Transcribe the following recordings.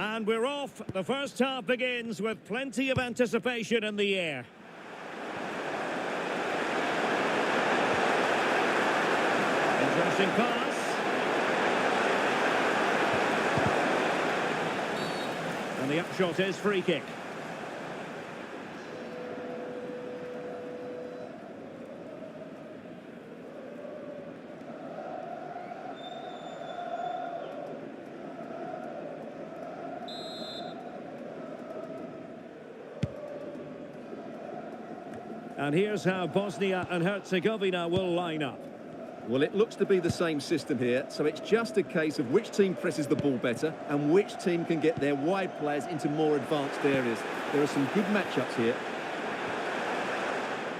And we're off. The first half begins with plenty of anticipation in the air. Interesting pass. And the upshot is free kick. And here's how Bosnia and Herzegovina will line up. Well, it looks to be the same system here, so it's just a case of which team presses the ball better and which team can get their wide players into more advanced areas. There are some good matchups here.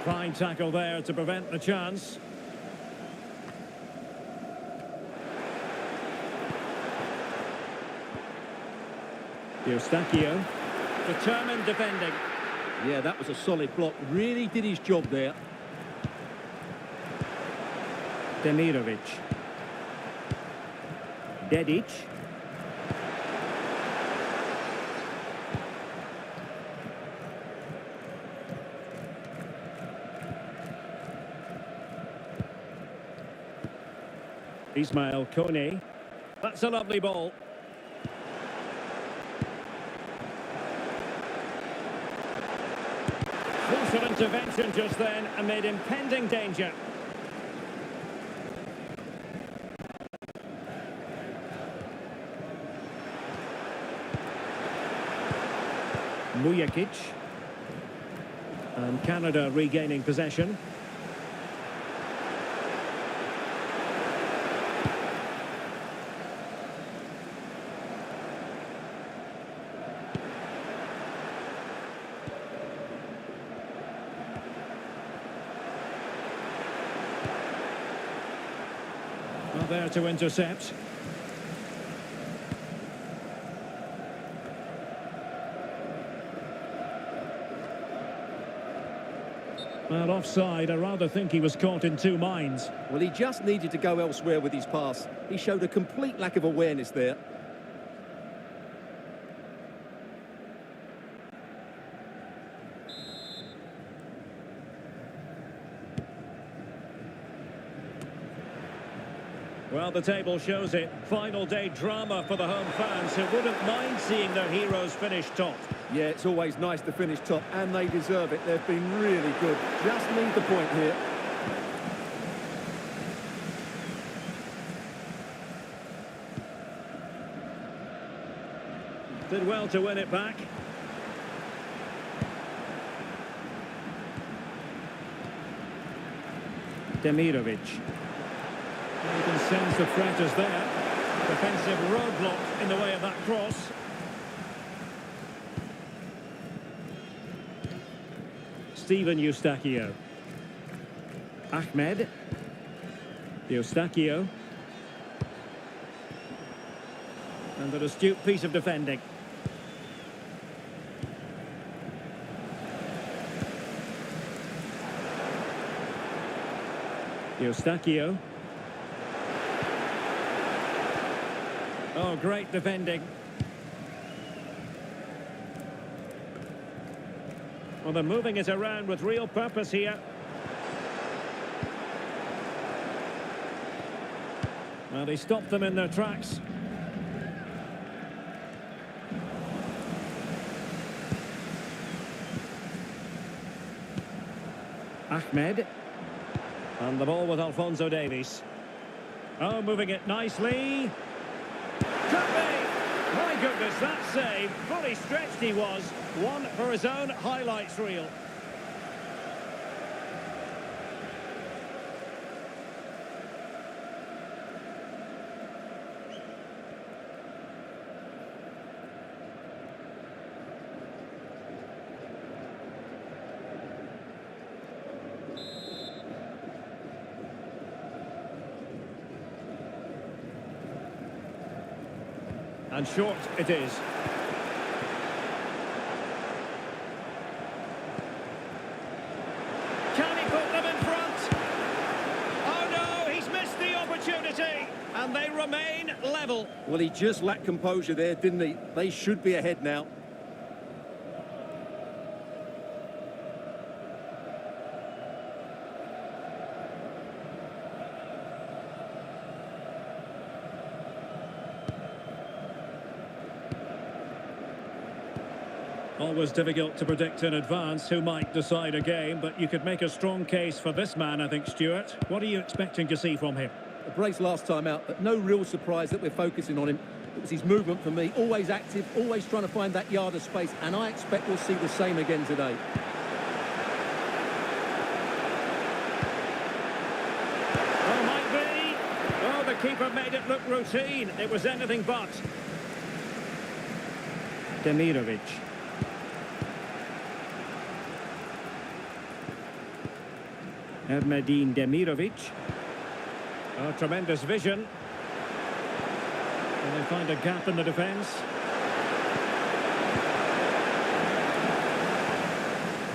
Fine tackle there to prevent the chance. Eustachio, determined defending. Yeah, that was a solid block. Really did his job there. Demirovic. Dedic. Ismail Kone. That's a lovely ball. Crucial intervention just then amid impending danger. Mujakic. And Canada regaining possession. Well, there to intercept. Well, offside. I rather think he was caught in two minds. Well, he just needed to go elsewhere with his pass. He showed a complete lack of awareness there. Well, the table shows it. Final day drama for the home fans who wouldn't mind seeing their heroes finish top. Yeah, it's always nice to finish top, and they deserve it. They've been really good. Just need the point here. Did well to win it back. Demirovic. You can sense the threat is there. Defensive roadblock in the way of that cross. Steven Eustachio. Ahmed. Eustachio. And an astute piece of defending. Eustachio. Oh, great defending. Well, they're moving it around with real purpose here. Well, they stopped them in their tracks. Ahmed. And the ball with Alphonso Davies. Oh, moving it nicely. Could be! My goodness, that save. Fully stretched he was. One for his own highlights reel. And short it is. Can he put them in front? Oh no, he's missed the opportunity. And they run. remain level. Well, he just lacked composure there, didn't he? They should be ahead now. Always difficult to predict in advance who might decide a game, but you could make a strong case for this man, I think, Stuart. What are you expecting to see from him? A brace last time out, but no real surprise that we're focusing on him. It was his movement for me, always active, always trying to find that yard of space, and I expect we'll see the same again today. Oh, might be. Oh, the keeper made it look routine. It was anything but. Demirovic. Ermedin Demirovic. Oh, tremendous vision. And they find a gap in the defence.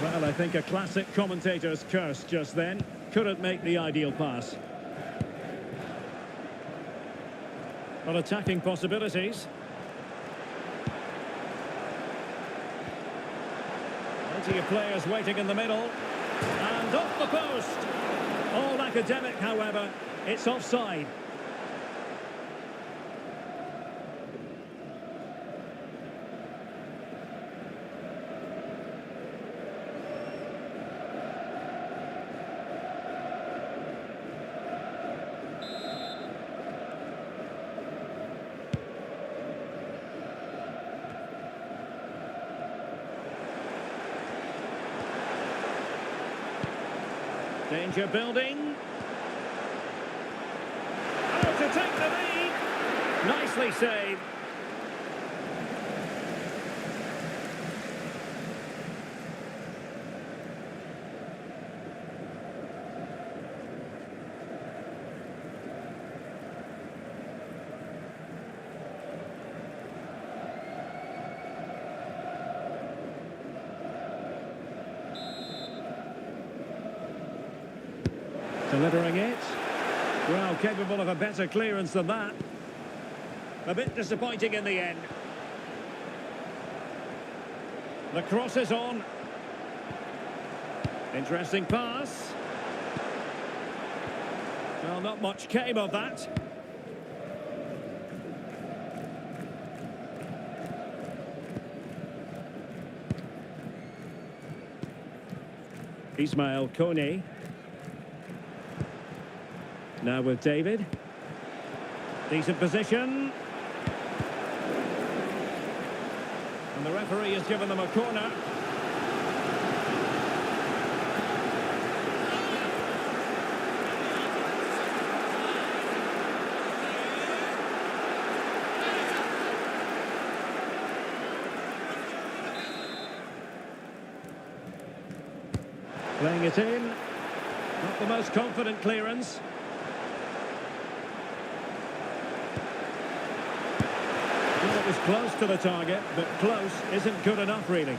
Well, I think a classic commentator's curse just then. Couldn't make the ideal pass. Well, attacking possibilities. Plenty of players waiting in the middle. And off the post. All academic, however. It's offside. Danger building. Oh, to take the lead. Nicely saved. Delivering it. Well, capable of a better clearance than that. A bit disappointing in the end. The cross is on. Interesting pass. Well, not much came of that. Ismail Kone. Now with David. Decent position. And the referee has given them a corner. Playing it in. Not the most confident clearance. Well, it was close to the target, but close isn't good enough, really.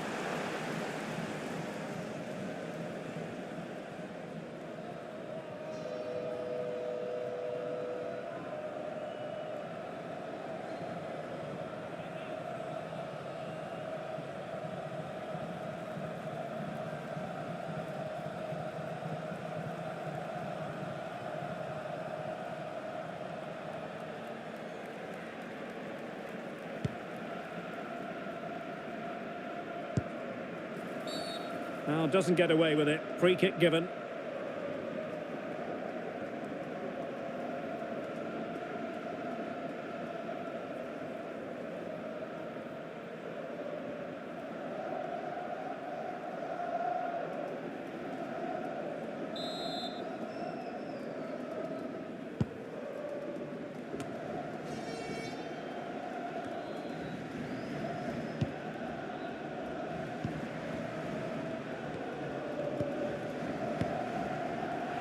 Now, doesn't get away with it. Free kick given.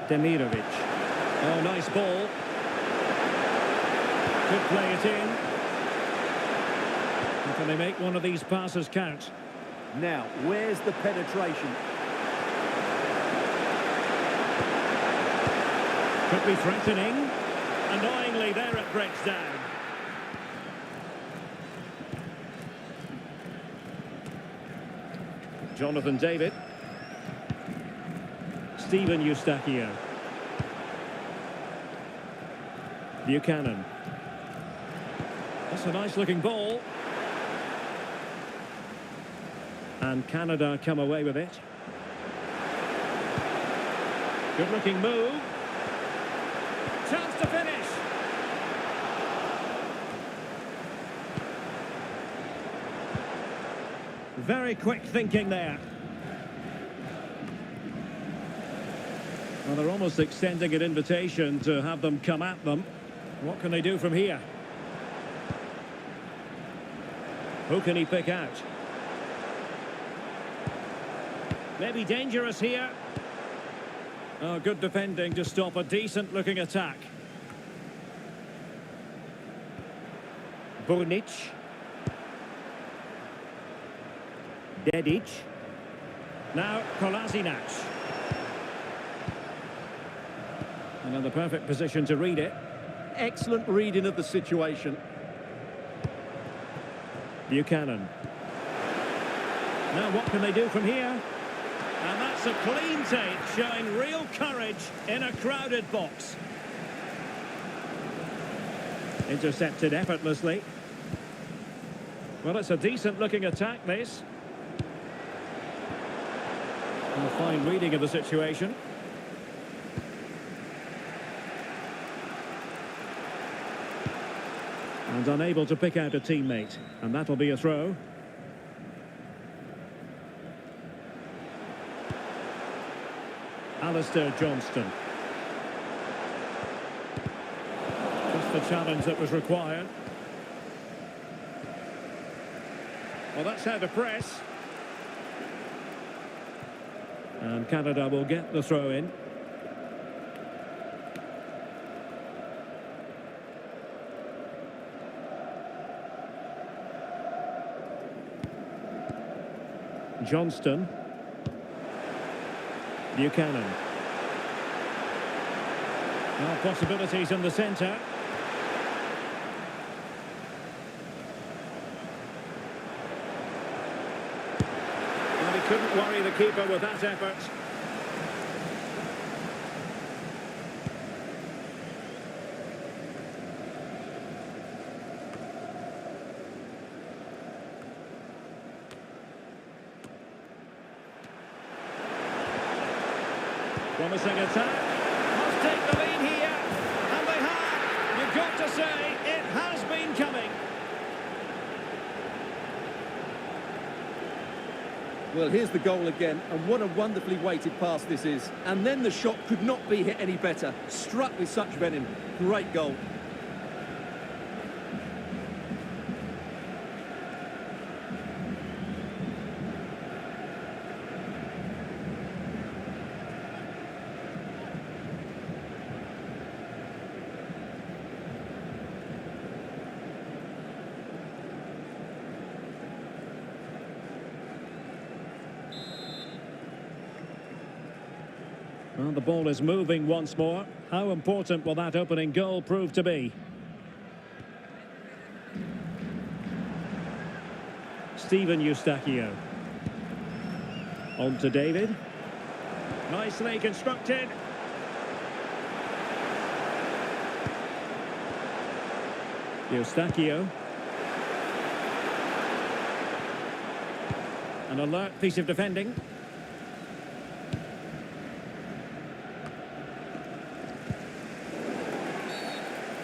Demirovic. Oh, nice ball. Could play it in. And can they make one of these passes count? Now, where's the penetration? Could be threatening. Annoyingly, there it breaks down. Jonathan David. Steven Eustachio. Buchanan. That's a nice-looking ball. And Canada come away with it. Good-looking move. Chance to finish. Very quick thinking there. Well, they're almost extending an invitation to have them come at them. What can they do from here? Who can he pick out? Maybe dangerous here. Oh, good defending to stop a decent-looking attack. Burnic. Dedic. Now Kolasinac. And in the perfect position to read it. Excellent reading of the situation. Buchanan. Now what can they do from here? And that's a clean take, showing real courage in a crowded box. Intercepted effortlessly. Well, it's a decent-looking attack, this. And a fine reading of the situation. And unable to pick out a teammate. And that'll be a throw. Alistair Johnston. Just the challenge that was required. Well, that's how to press. And Canada will get the throw in. Johnston. Buchanan. Now possibilities in the centre. And he couldn't worry the keeper with that effort. Promising attack. Must take the lead here. And they have. You've got to say, it has been coming. Well, here's the goal again, and what a wonderfully weighted pass this is. And then the shot could not be hit any better. Struck with such venom. Great goal. Well, the ball is moving once more. How important will that opening goal prove to be? Steven Eustachio. On to David. Nicely constructed. Eustachio. An alert piece of defending.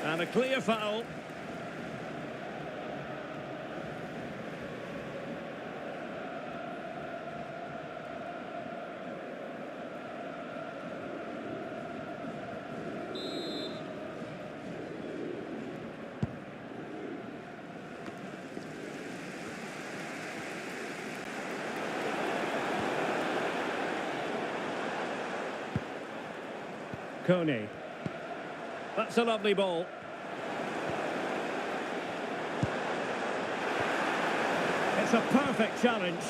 And a clear foul. Coney. That's a lovely ball. It's a perfect challenge.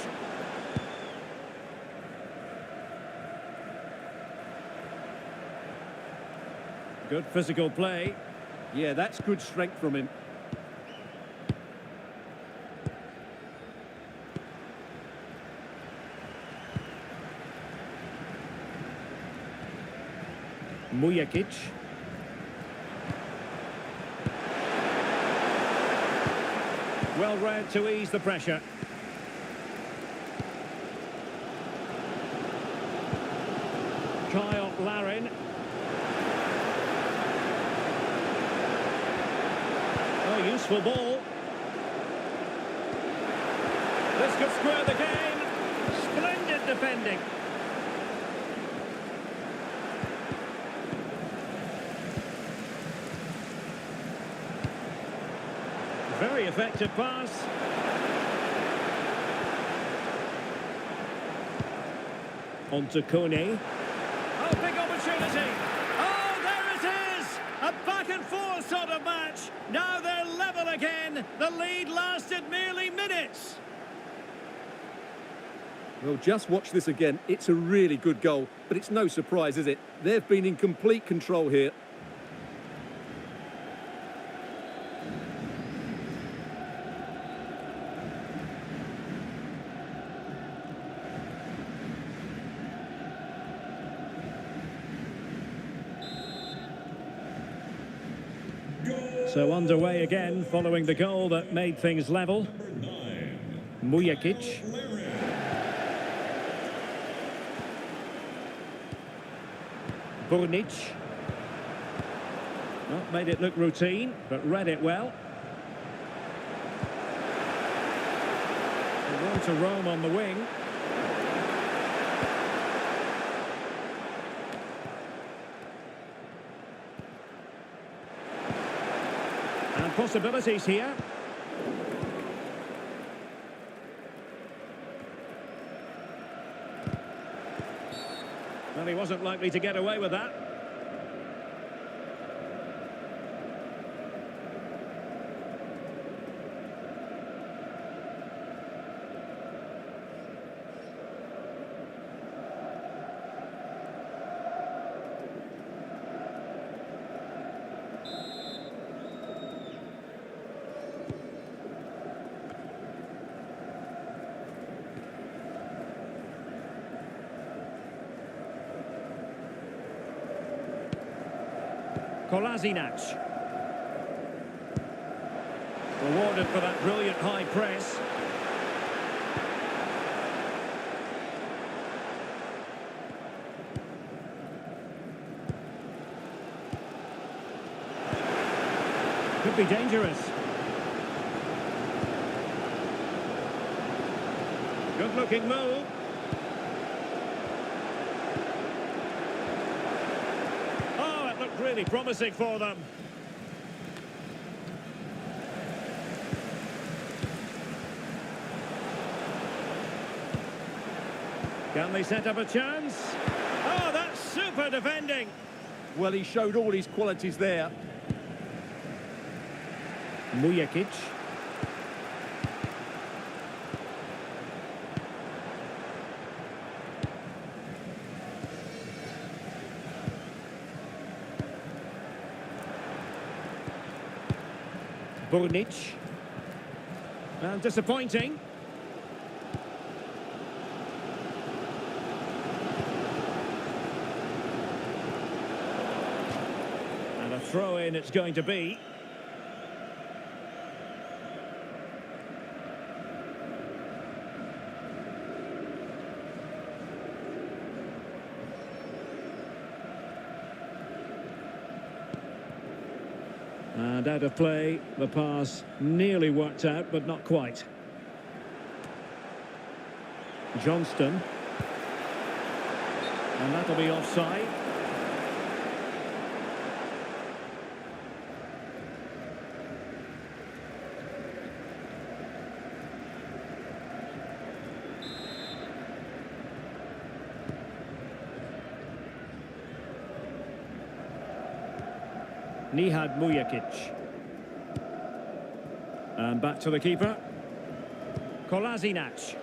Good physical play. Yeah, that's good strength from him. Mujakic. Well read to ease the pressure. Kyle Larin. Oh, useful ball. This could square the game. Splendid defending. Very effective pass. On to Kone. Oh, big opportunity. Oh, there it is! A back and forth sort of match. Now they're level again. The lead lasted merely minutes. Well, just watch this again. It's a really good goal, but it's no surprise, is it? They've been in complete control here. So underway again following the goal that made things level. Mujakic. Burnic. Not made it look routine, but read it well. Room to roam on the wing. And possibilities here. Well, he wasn't likely to get away with that. Kolasinac. Rewarded for that brilliant high press. Could be dangerous. Good looking move. Really promising for them. Can they set up a chance? Oh, that's super defending. Well, he showed all his qualities there. Mujakic. Burnic. And disappointing. And a throw-in it's going to be. And out of play, the pass nearly worked out, but not quite. Johnston. And that'll be offside. Nihad Mujakic. And back to the keeper. Kolasinac.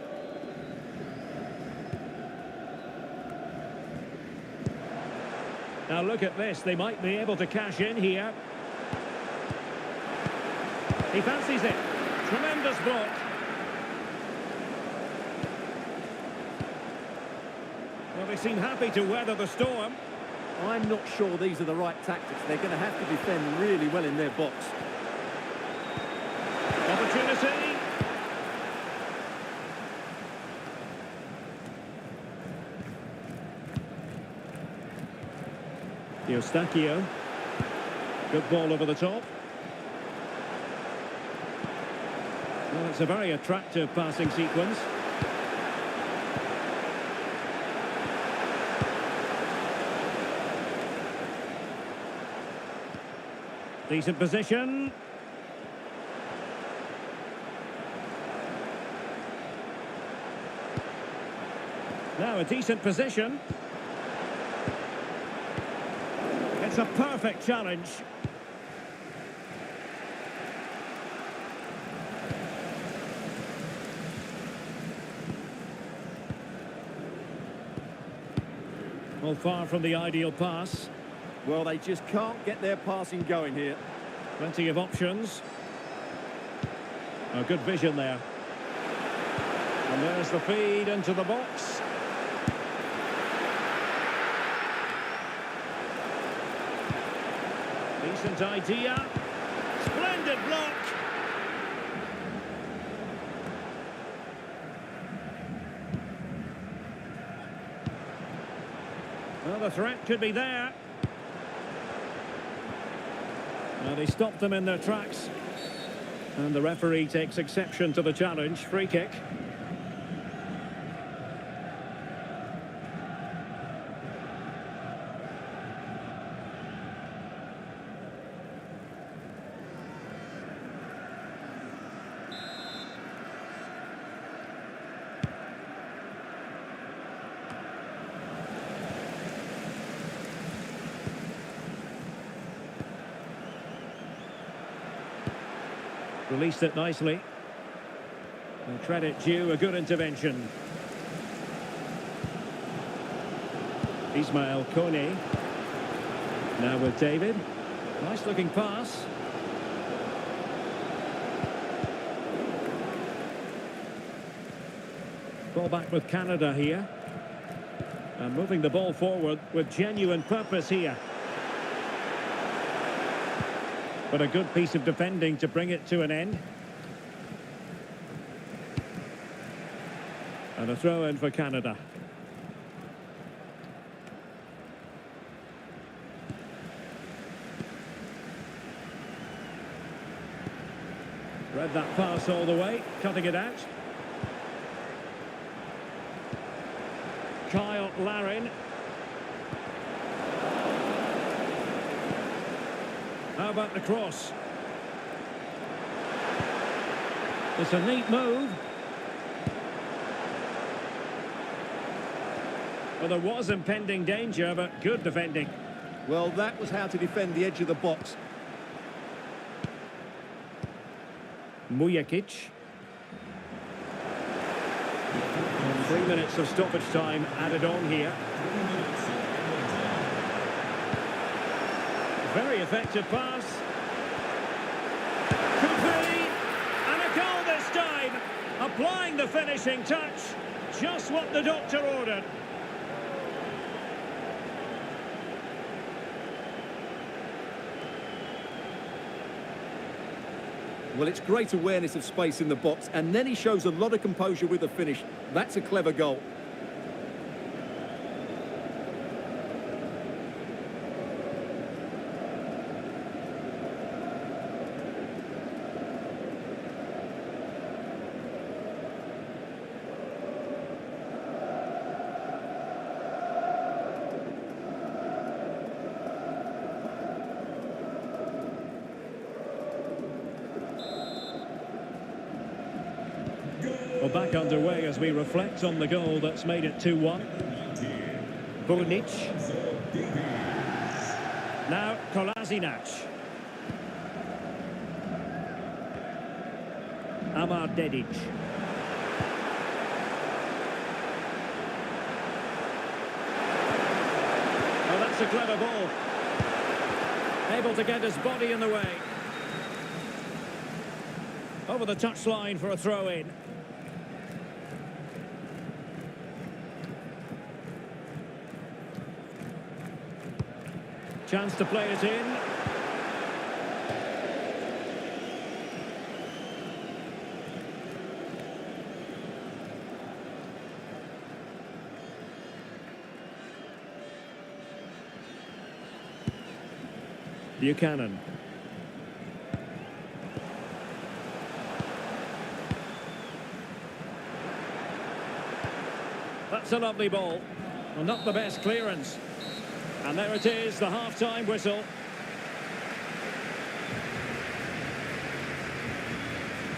Now look at this, they might be able to cash in here. He fancies it. Tremendous block. Well, they seem happy to weather the storm. I'm not sure these are the right tactics. They're going to have to defend really well in their box. Opportunity. Eustachio. Good ball over the top. Well, it's a very attractive passing sequence. Decent position. Now a decent position. It's a perfect challenge. Well, far from the ideal pass. Well, they just can't get their passing going here. Plenty of options. Oh, good vision there. And there's the feed into the box. Decent idea. Splendid block. Well, the threat could be there. Now they stopped them in their tracks. And the referee takes exception to the challenge. Free kick. Released it nicely. And credit due, a good intervention. Ismail Kone. Now with David. Nice looking pass. Ball back with Canada here. And moving the ball forward with genuine purpose here. But a good piece of defending to bring it to an end. And a throw in for Canada. Read that pass all the way, cutting it out. Kyle Larin. How about the cross? It's a neat move. Well, there was impending danger, but good defending. Well, that was how to defend the edge of the box. Mujakic. 3 minutes of stoppage time added on here. Very effective pass. Could be. And a goal this time. Applying the finishing touch. Just what the doctor ordered. Well, it's great awareness of space in the box, and then he shows a lot of composure with the finish. That's a clever goal. Well, back underway as we reflect on the goal that's made it 2-1. Burnic. Now Kolasinac. Amar Dedic. Oh, that's a clever ball. Able to get his body in the way. Over the touchline for a throw-in. Chance to play it in. Buchanan. That's a lovely ball. Well, not the best clearance. And there it is, the half-time whistle.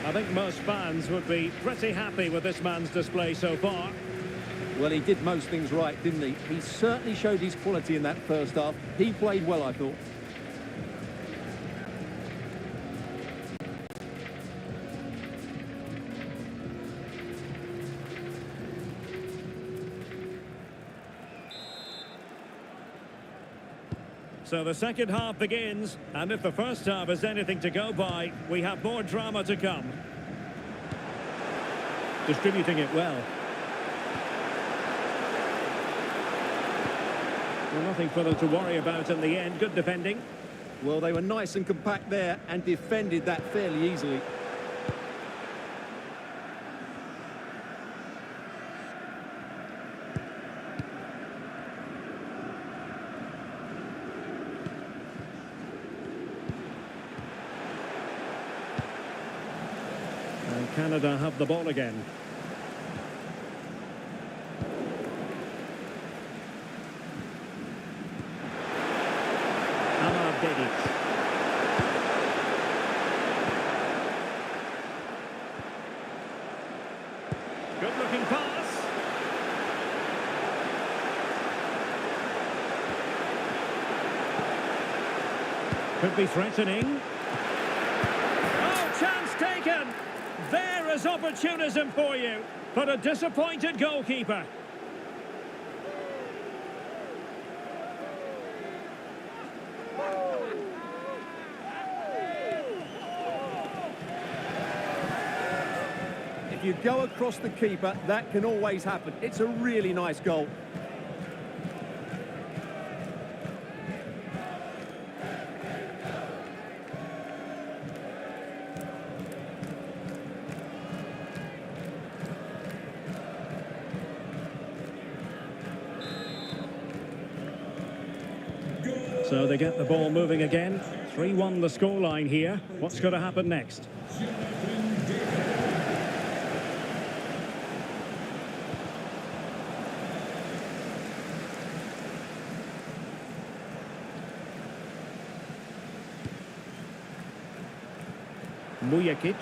I think most fans would be pretty happy with this man's display so far. Well, he did most things right, didn't he? He certainly showed his quality in that first half. He played well, I thought. So the second half begins, and if the first half is anything to go by, we have more drama to come. Distributing it well. Well, nothing for them to worry about in the end. Good defending. Well, they were nice and compact there and defended that fairly easily. Canada have the ball again. Good looking pass. Could be threatening. Oh, chance taken. There is opportunism for you, but a disappointed goalkeeper. If you go across the keeper, that can always happen. It's a really nice goal. So they get the ball moving again. 3-1 the scoreline here. What's going to happen next? Mujakic.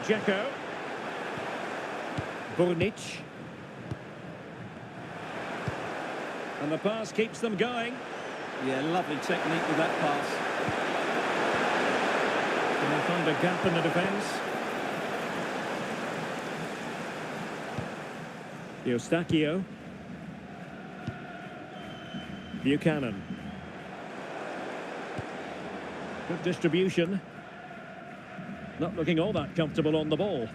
Dzeko. Burnic. And the pass keeps them going. Yeah, lovely technique with that pass. Can they find a gap in the defence? Eustachio. Buchanan. Good distribution. Not looking all that comfortable on the ball.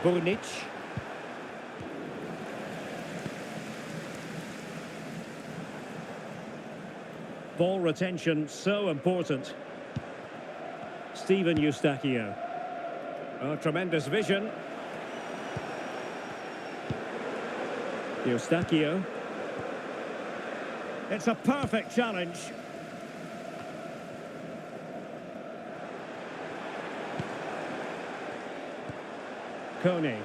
Burnic. Ball retention so important. Steven Eustachio. Oh, tremendous vision. Eustachio. It's a perfect challenge. Kone.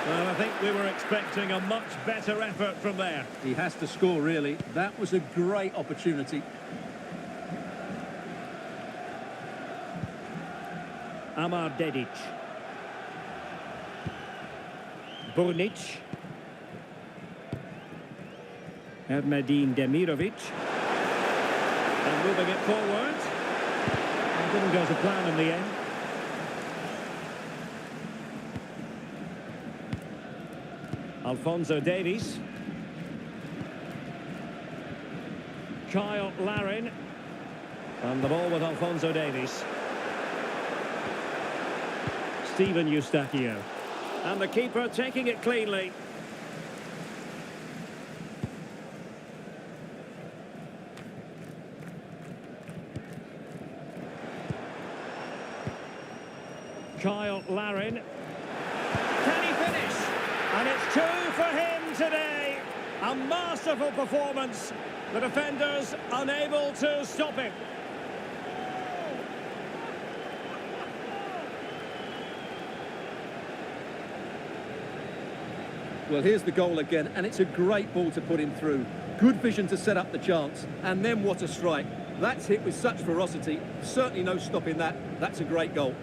Well, I think we were expecting a much better effort from there. He has to score, really. That was a great opportunity. Amar Dedic. Burnic. Ermedin Demirovic. And moving it forward. It didn't go to plan in the end. Alphonso Davies. Kyle Larin. And the ball with Alphonso Davies. Steven Eustachio. And the keeper taking it cleanly. Kyle Larin. Can he finish? And it's 2 for him today. A masterful performance. The defenders unable to stop him. Well, here's the goal again, and it's a great ball to put him through. Good vision to set up the chance, and then what a strike. That's hit with such ferocity. Certainly no stopping that. That's a great goal.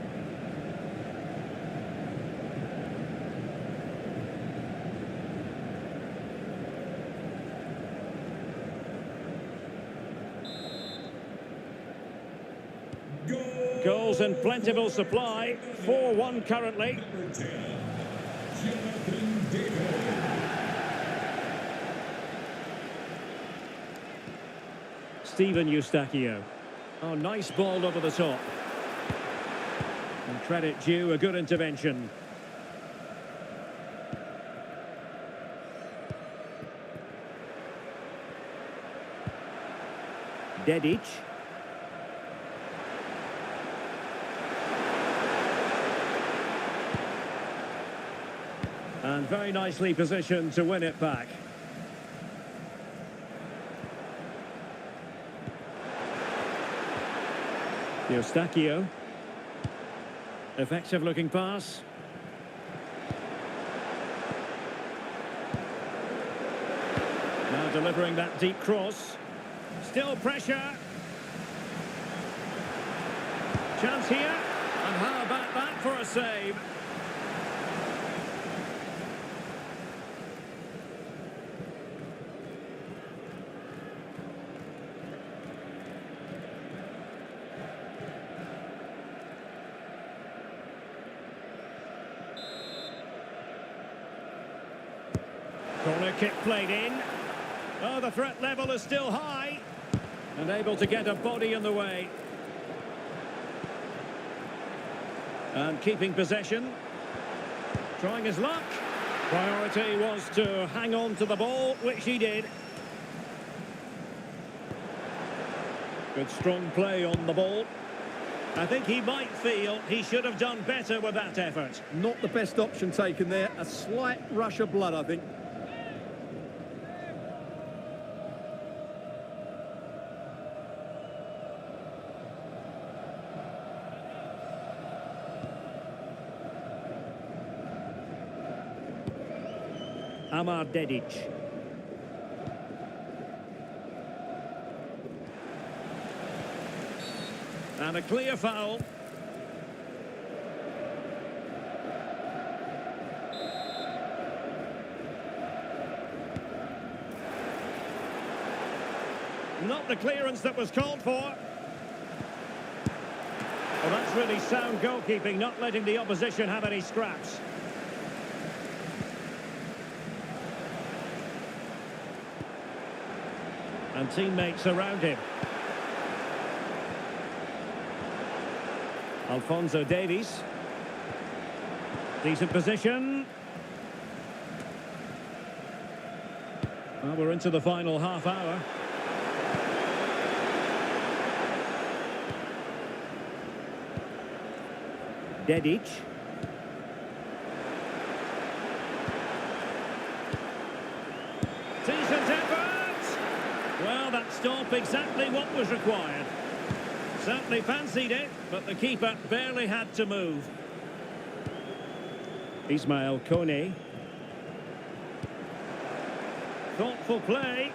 Goals in plentiful supply. 4-1 currently. Steven Eustachio. Oh, nice ball over the top. And credit due, a good intervention. Dedic. And very nicely positioned to win it back. Eustachio. Effective looking pass. Now delivering that deep cross. Still pressure. Chance here. And how about that for a save? Corner kick played in. Oh, the threat level is still high. And able to get a body in the way. And keeping possession. Trying his luck. Priority was to hang on to the ball, which he did. Good strong play on the ball. I think he might feel he should have done better with that effort. Not the best option taken there. A slight rush of blood, I think. Amar Dedic. And a clear foul. Not the clearance that was called for. Well, that's really sound goalkeeping, not letting the opposition have any scraps. And teammates around him. Alphonso Davies. Decent position. Well, we're into the final half hour. Dedic. Decent effort. Well, that stop exactly what was required. Certainly fancied it, but the keeper barely had to move. Ismail Kone. Thoughtful play.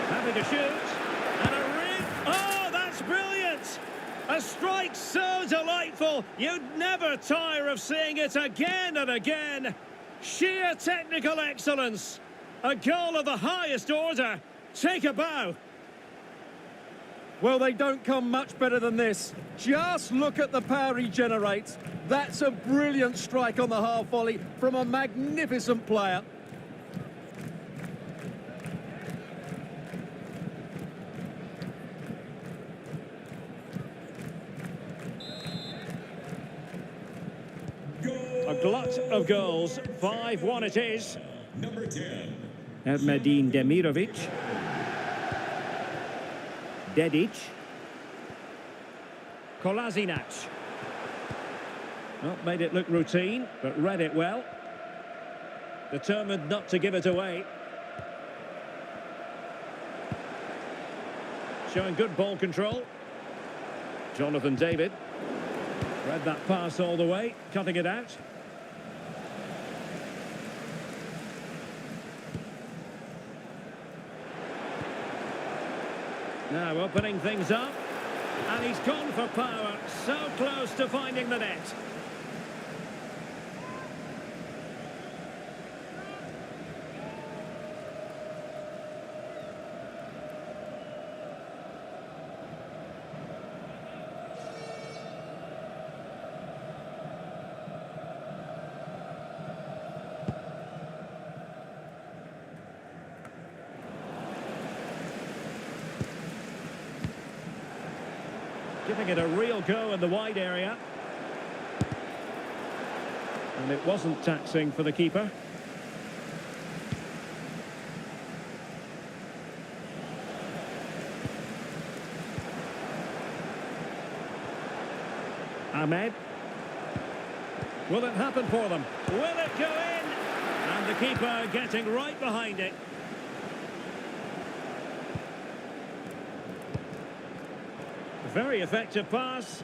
Happy to shoot. And a rip. Oh, that's brilliant! A strike so delightful, you'd never tire of seeing it again and again. Sheer technical excellence. A goal of the highest order. Take a bow. Well, they don't come much better than this. Just look at the power he generates. That's a brilliant strike on the half volley from a magnificent player. A glut of goals. 5-1 it is. Number 10. Ermedin Demirovic. Dedic. Kolasinac. Not made it look routine, but read it well. Determined not to give it away. Showing good ball control. Jonathan David. Read that pass all the way, cutting it out. Now opening things up. And he's gone for power. So close to finding the net. Giving it a real go in the wide area. And it wasn't taxing for the keeper. Ahmed. Will it happen for them? Will it go in? And the keeper getting right behind it. Very effective pass.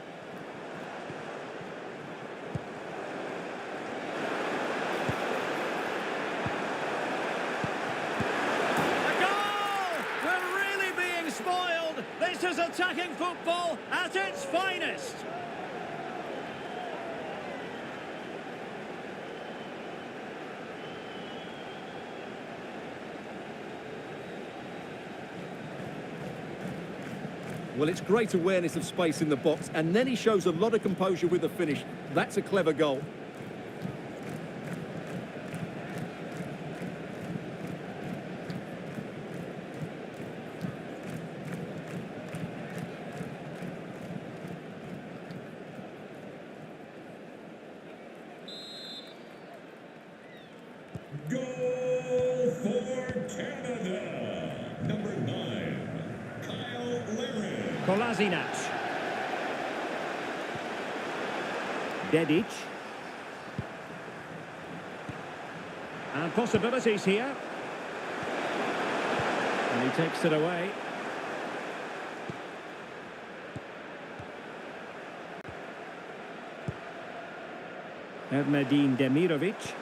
A goal! We're really being spoiled. This is attacking football at its finest. Well, it's great awareness of space in the box, and then he shows a lot of composure with the finish. That's a clever goal. Goal for Canada. Number 9. Kolasinac. Dedic. And possibilities here. And he takes it away. Ermedin Demirovic.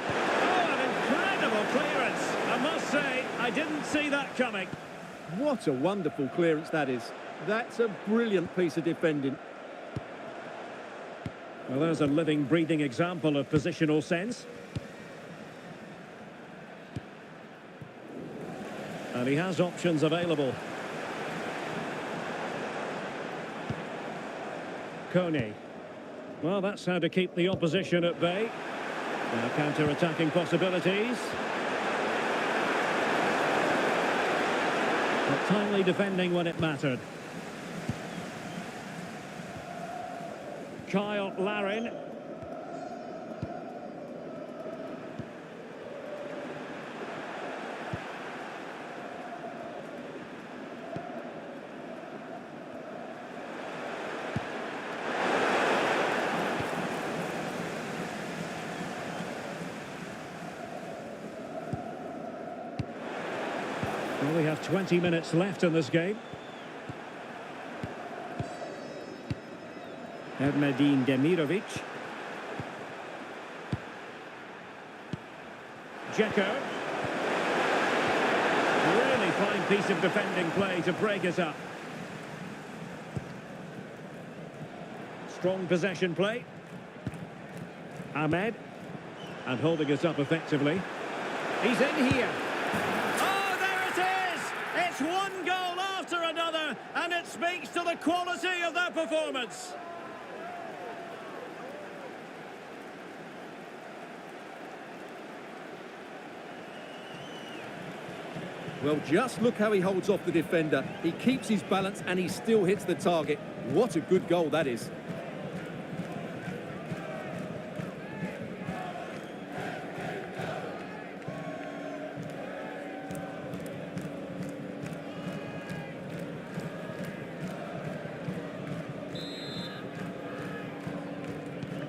Oh, an incredible clearance. I must say, I didn't see that coming. What a wonderful clearance that is. That's a brilliant piece of defending. Well, there's a living, breathing example of positional sense. And he has options available. Kone. Well, that's how to keep the opposition at bay. Now counter-attacking possibilities. But timely defending when it mattered. Kyle Larin. Well, we have 20 minutes left in this game. Ermedin Demirovic. Dzeko. Really fine piece of defending play to break it up. Strong possession play. Ahmed. And holding it up effectively. He's in here. Oh, there it is! It's one goal after another. the quality of their performance. Well, just look how he holds off the defender. He keeps his balance and he still hits the target. What a good goal that is.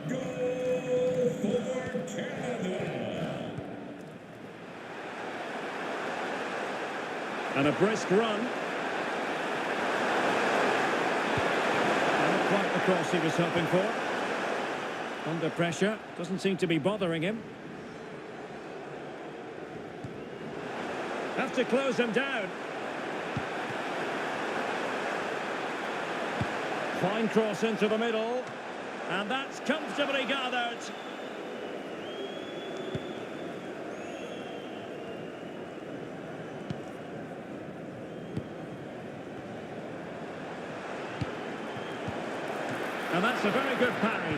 Goal for Canada. And a brisk run. Not quite the cross he was hoping for. Under pressure, doesn't seem to be bothering him. Have to close him down. Fine cross into the middle. And that's comfortably gathered. And that's a very good parry.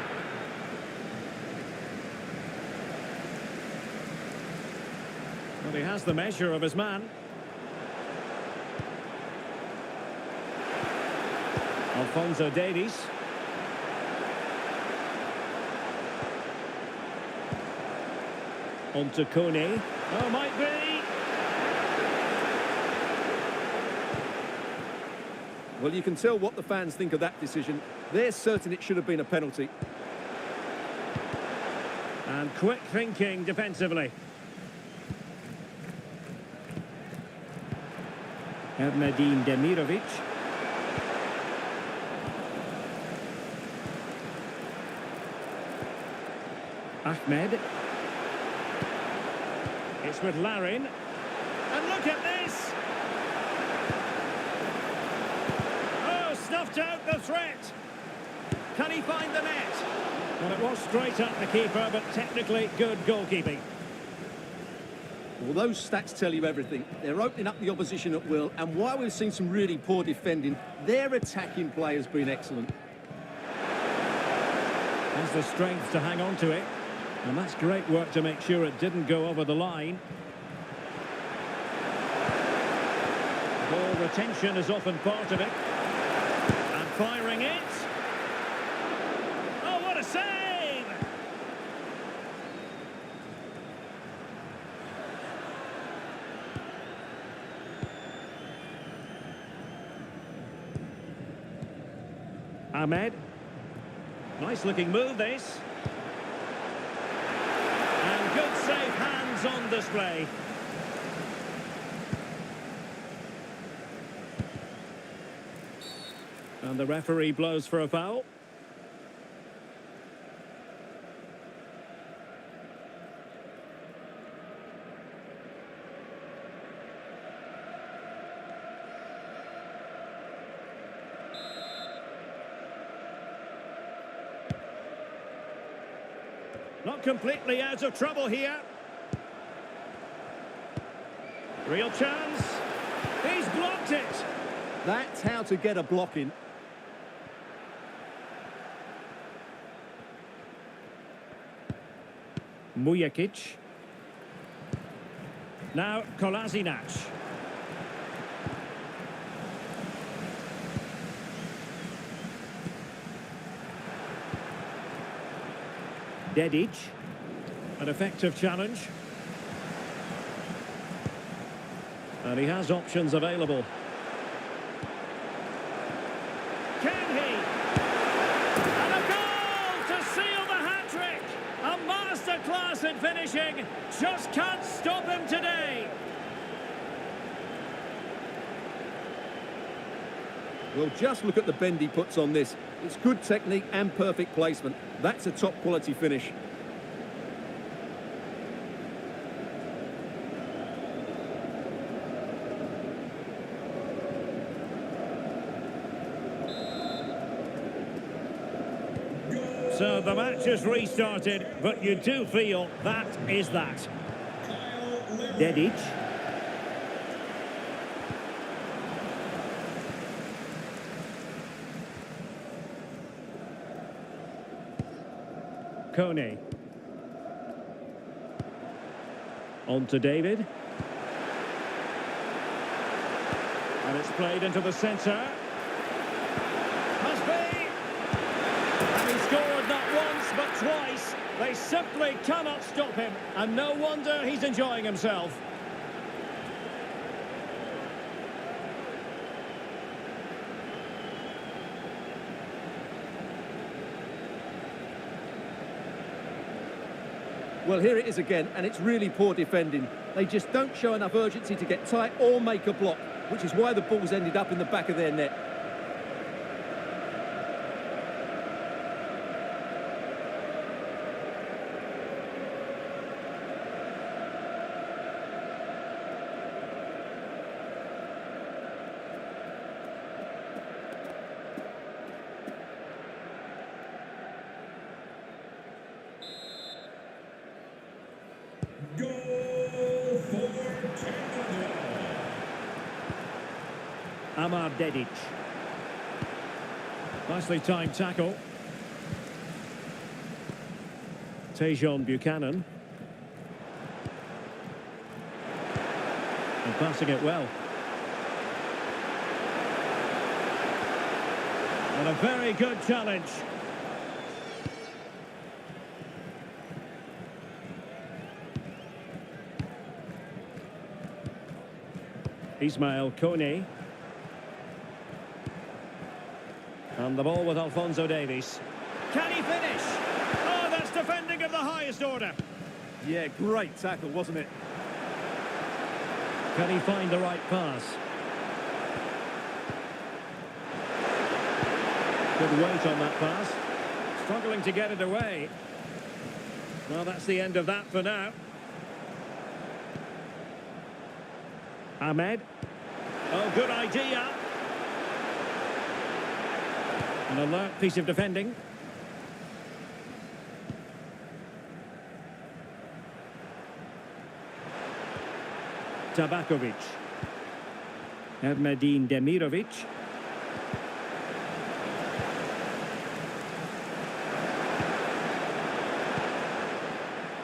Well, he has the measure of his man. Alphonso Davies. On to Kone. Oh, might be. Well, you can tell what the fans think of that decision. They're certain it should have been a penalty. And quick thinking defensively. Erdnadine Demirovic. Ahmed. It's with Larin. And look at this! Oh, snuffed out the threat. Can he find the net? Well, it was straight at the keeper, but technically good goalkeeping. Well, those stats tell you everything. They're opening up the opposition at will, and while we've seen some really poor defending, their attacking play has been excellent. Has the strength to hang on to it. And that's great work to make sure it didn't go over the line. Ball retention is often part of it. And firing it. Oh, what a save! Ahmed. Nice looking move, this. And good safe hands on display. And the referee blows for a foul. Not completely out of trouble here. Real chance. He's blocked it. That's how to get a block in. Mujakic. Now Kolasinac. Dedic. An effective challenge. And he has options available. Can he? And a goal to seal the hat-trick! A masterclass in finishing. Just can't stop him today. Well, just look at the bend he puts on this. It's good technique and perfect placement. That's a top-quality finish. So the match is restarted, but you do feel that is that. Dedic. Kone. On to David. And it's played into the centre. Must be! And he scored not once, but twice. They simply cannot stop him. And no wonder he's enjoying himself. Well, here it is again, and it's really poor defending. They just don't show enough urgency to get tight or make a block, which is why the ball's ended up in the back of their net. Goal for Canada. Amar Dedic. Nicely timed tackle. Tejon Buchanan. And passing it well. And a very good challenge. Ismail Kone. And the ball with Alphonso Davies. Can he finish? Oh, that's defending of the highest order. Yeah, great tackle, wasn't it? Can he find the right pass? Good weight on that pass. Struggling to get it away. Well, that's the end of that for now. Ahmed. Oh, good idea. An alert piece of defending. Tabakovic. Ermedin Demirovic.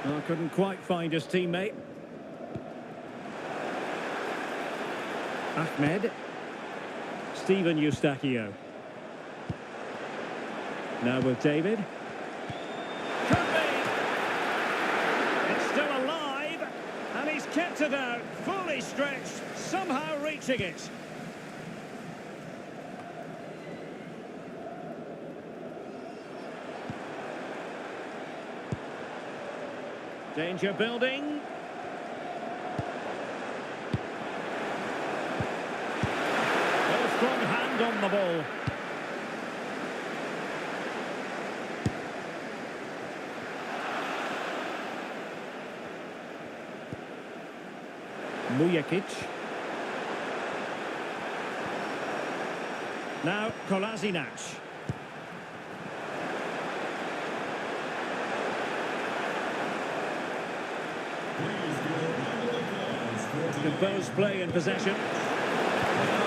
Oh, couldn't quite find his teammate. Ahmed. Steven Eustachio. Now with David. Could be! It's still alive, and he's kept it out, fully stretched, somehow reaching it. Danger building. Strong hand on the ball. Mujakic. Now Kolasinac. Composed play in possession.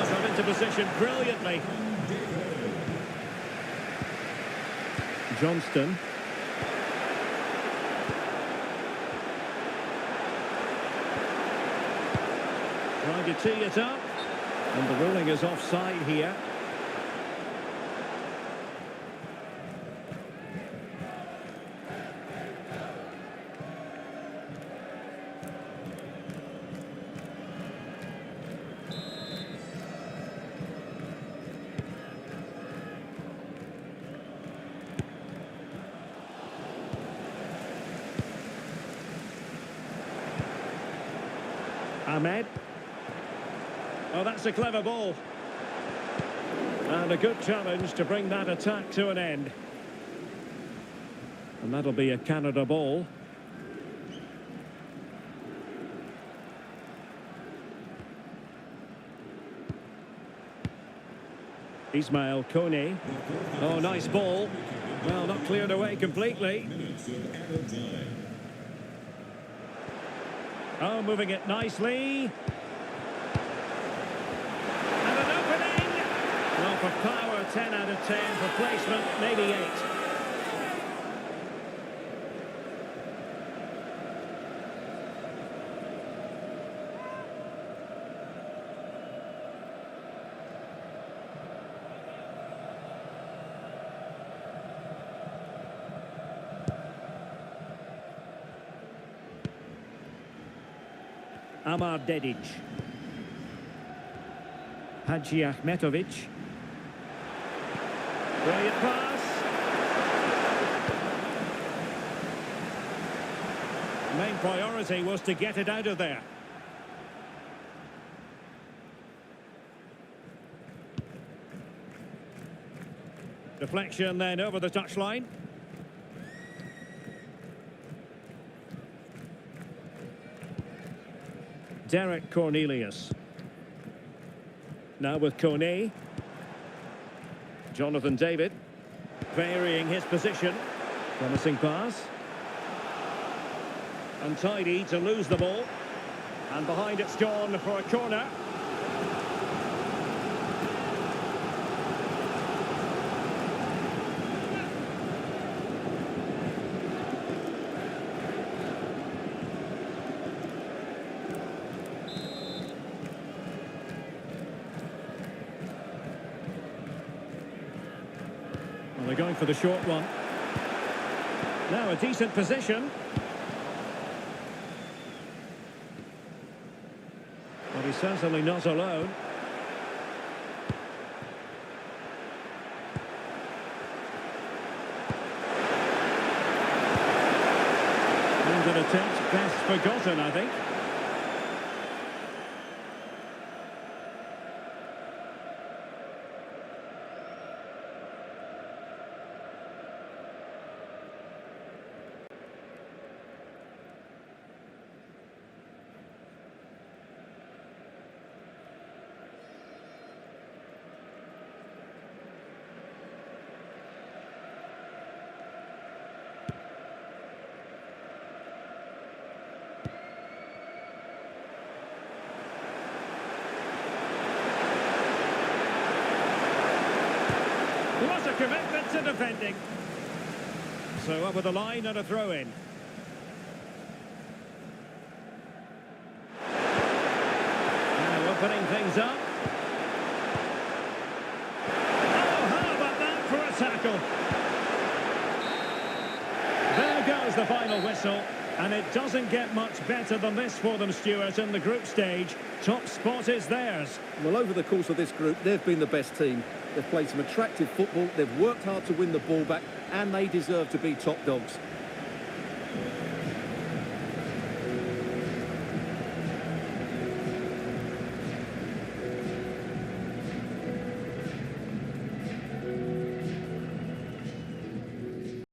Got into position brilliantly. Johnston. Trying to tee it up. And the ruling is offside here. Ahmed. Oh, that's a clever ball. And a good challenge to bring that attack to an end. And that'll be a Canada ball. Ismail Kone. Oh, nice ball. Well, not cleared away completely. Oh, moving it nicely. And an opening. Well, for power, 10 out of 10. For placement, maybe 8. Amar Dedic. Hadji Ahmetovic. Brilliant pass. Main priority was to get it out of there. Deflection then over the touchline. Derek Cornelius. Now with Kone. Jonathan David. Varying his position. Promising pass. Untidy to lose the ball. And behind it's gone for a corner. Well, they're going for the short one. Now a decent position. But he's certainly not alone. And an attempt best forgotten, I think. What a commitment to defending. So up with the line and a throw-in. Now opening things up. Oh, how about that for a tackle? There goes the final whistle. And it doesn't get much better than this for them, Stuart, in the group stage. Top spot is theirs. Well, over the course of this group, they've been the best team. They've played some attractive football, they've worked hard to win the ball back, and they deserve to be top dogs.